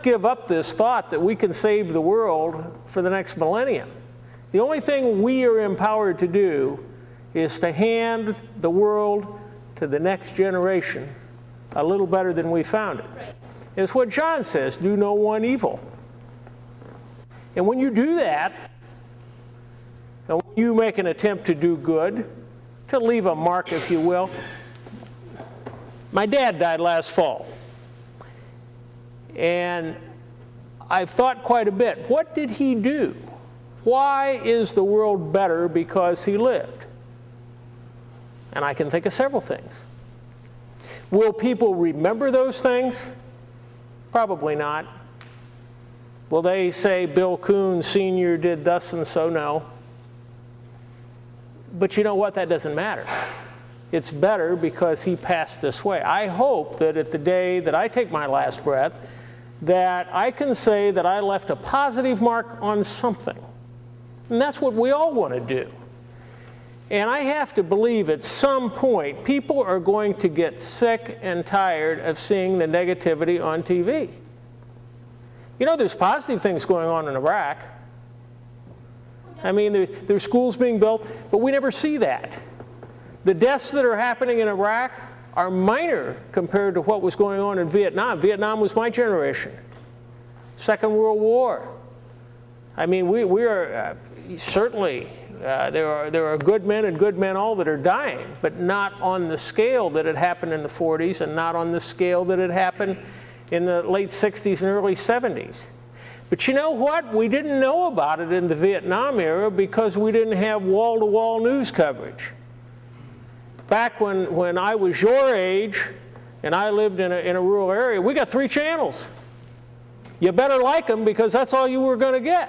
give up this thought that we can save the world for the next millennium. The only thing we are empowered to do is to hand the world to the next generation a little better than we found it. Right. It's what John says, do no one evil. And when you do that, and when you make an attempt to do good, to leave a mark, if you will. My dad died last fall. And I've thought quite a bit, what did he do? Why is the world better because he lived? And I can think of several things. Will people remember those things? Probably not. Will they say Bill Coon Sr. did thus and so? No. But you know what? That doesn't matter. It's better because he passed this way. I hope that at the day that I take my last breath, that I can say that I left a positive mark on something. And that's what we all want to do. And I have to believe at some point people are going to get sick and tired of seeing the negativity on TV. You know, there's positive things going on in Iraq. I mean, there's schools being built, but we never see that. The deaths that are happening in Iraq are minor compared to what was going on in Vietnam. Vietnam was my generation. Second World War. I mean, we are certainly, there are good men and good men all that are dying, but not on the scale that had happened in the 40s and not on the scale that had happened in the late 60s and early 70s. But you know what? We didn't know about it in the Vietnam era because we didn't have wall-to-wall news coverage. Back when I was your age and I lived in a rural area, we got 3 channels. You better like them because that's all you were going to get.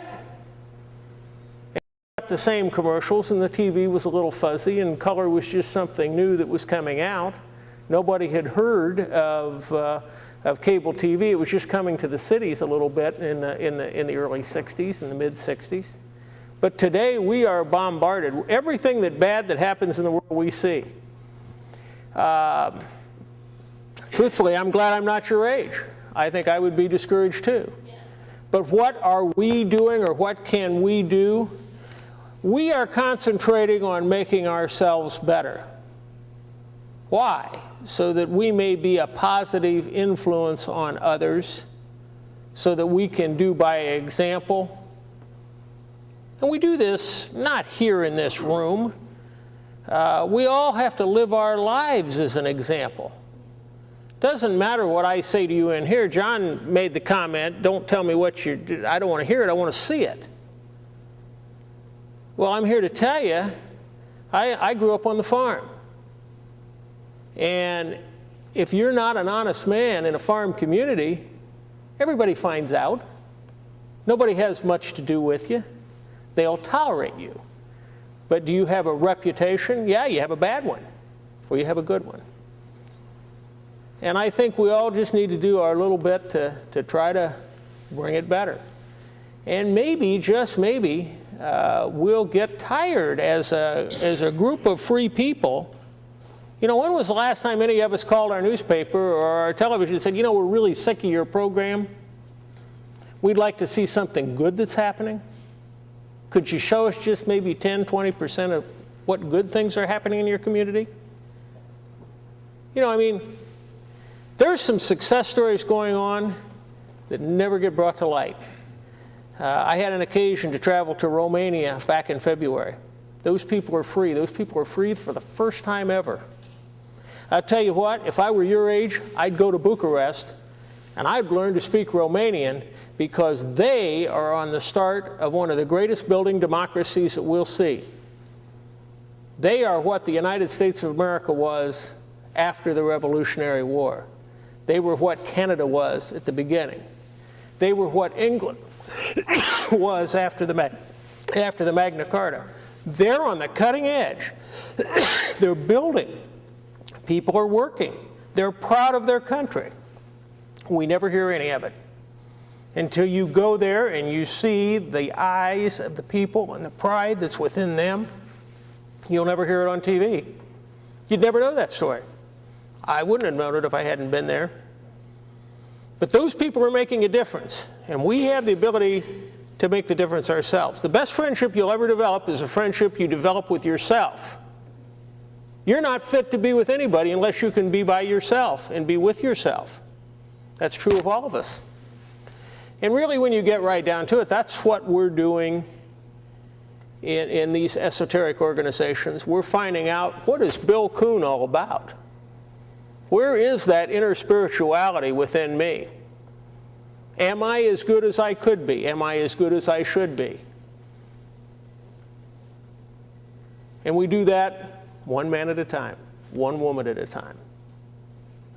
And we got the same commercials and the TV was a little fuzzy and color was just something new that was coming out. Nobody had heard of cable TV. It was just coming to the cities a little bit in the early 60s, in the mid 60s. But today we are bombarded. Everything bad that happens in the world we see. Truthfully, I'm glad I'm not your age. I think I would be discouraged too. Yeah. But what are we doing, or what can we do? We are concentrating on making ourselves better. Why? So that we may be a positive influence on others, so that we can do by example. And we do this not here in this room. We all have to live our lives as an example. Doesn't matter what I say to you in here. John made the comment, don't tell me what you do. I don't want to hear it, I want to see it. Well, I'm here to tell you, I grew up on the farm. And if you're not an honest man in a farm community, everybody finds out. Nobody has much to do with you. They'll tolerate you. But do you have a reputation? Yeah, you have a bad one, or you have a good one. And I think we all just need to do our little bit to try to bring it better. And maybe, just maybe, we'll get tired as a group of free people. You know, when was the last time any of us called our newspaper or our television and said, you know, we're really sick of your program. We'd like to see something good that's happening. Could you show us just maybe 10, 20% of what good things are happening in your community? You know, I mean, there's some success stories going on that never get brought to light. I had an occasion to travel to Romania back in February. Those people are free. Those people are free for the first time ever. I'll tell you what, if I were your age, I'd go to Bucharest and I'd learn to speak Romanian, because they are on the start of one of the greatest building democracies that we'll see. They are what the United States of America was after the Revolutionary War. They were what Canada was at the beginning. They were what England was after the Magna Carta. They're on the cutting edge. They're building. People are working. They're proud of their country. We never hear any of it until you go there and you see the eyes of the people and the pride that's within them. You'll never hear it on TV. You'd never know that story. I wouldn't have known it if I hadn't been there. But those people are making a difference, and we have the ability to make the difference ourselves. The best friendship you'll ever develop is a friendship you develop with yourself. You're not fit to be with anybody unless you can be by yourself and be with yourself. That's true of all of us. And really, when you get right down to it, that's what we're doing in these esoteric organizations. We're finding out, what is Bill Kuhn all about? Where is that inner spirituality within me? Am I as good as I could be? Am I as good as I should be? And we do that one man at a time, one woman at a time.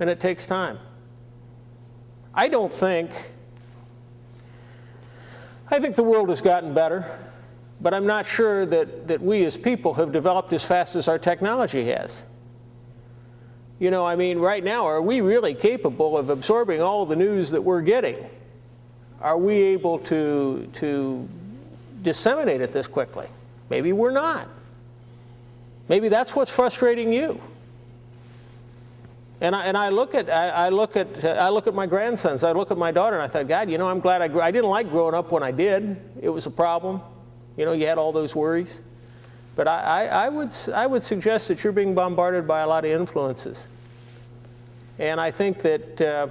And it takes time. I think the world has gotten better, but I'm not sure that we as people have developed as fast as our technology has. You know, I mean, right now, are we really capable of absorbing all the news that we're getting? Are we able to disseminate it this quickly? Maybe we're not. Maybe that's what's frustrating you. And I look at my grandsons. I look at my daughter, and I thought, God, you know, I'm glad I didn't like growing up when I did. It was a problem. You know, you had all those worries. But I would suggest that you're being bombarded by a lot of influences. And I think that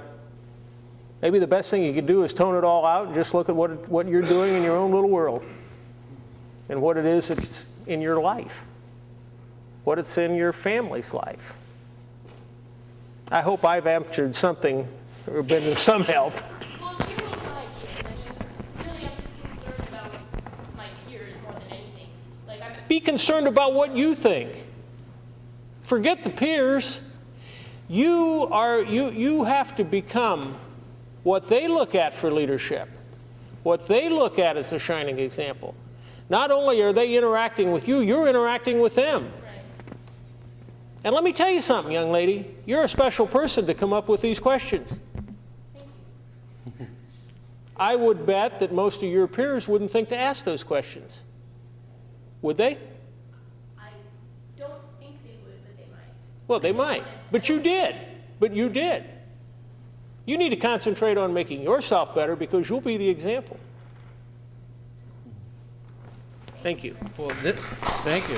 maybe the best thing you could do is tone it all out and just look at what you're doing in your own little world and what it is that's in your life, what it's in your family's life. I hope I've answered something or been of some help. Well, it's your own side, Jim. I mean, really, I'm just concerned about my peers more than anything. Be concerned about what you think. Forget the peers. You have to become what they look at for leadership, what they look at as a shining example. Not only are they interacting with you, you're interacting with them. And let me tell you something, young lady. You're a special person to come up with these questions. I would bet that most of your peers wouldn't think to ask those questions. Would they? I don't think they would, but they might. Well, they might. But you did. You need to concentrate on making yourself better because you'll be the example. Thank you. Well, thank you.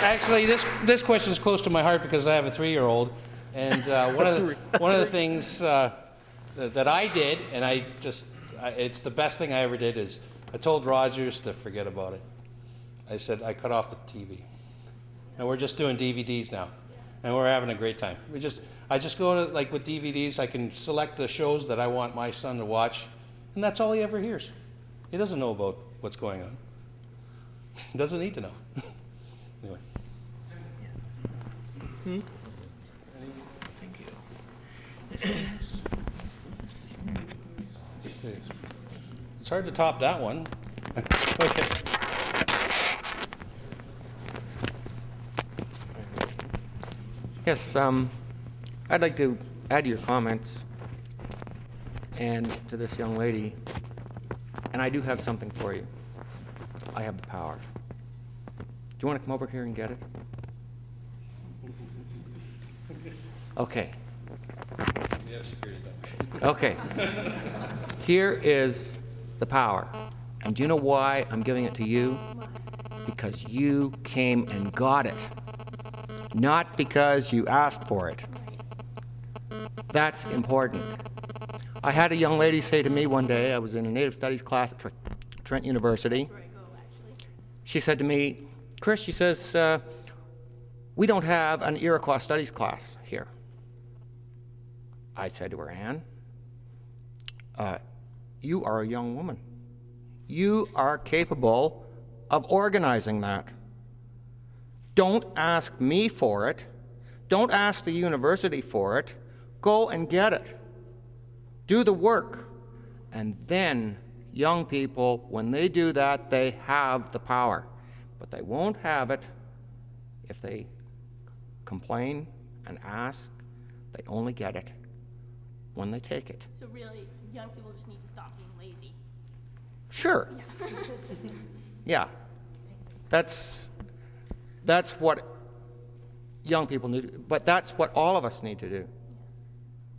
Actually, this question is close to my heart because I have a 3-year-old, and one of the things that I did, and it's the best thing I ever did, is I told Rogers to forget about it. I said I cut off the TV, and we're just doing DVDs now, and we're having a great time. I just go to, like with DVDs, I can select the shows that I want my son to watch, and that's all he ever hears. He doesn't know about what's going on. He doesn't need to know. Anyway. Thank you. Okay. It's hard to top that one. Okay. Yes, I'd like to add to your comments and to this young lady, and I do have something for you. I have the power. Do you want to come over here and get it? Okay. Okay. Here is the power. And do you know why I'm giving it to you? Because you came and got it. Not because you asked for it. That's important. I had a young lady say to me one day, I was in a Native Studies class at Trent University. She said to me, Chris, she says, we don't have an Iroquois Studies class here. I said to her, Anne, you are a young woman. You are capable of organizing that. Don't ask me for it. Don't ask the university for it. Go and get it. Do the work. And then young people, when they do that, they have the power. But they won't have it if they complain and ask. They only get it when they take it. So really, young people just need to stop being lazy. Sure. Yeah. That's what young people need, but that's what all of us need to do.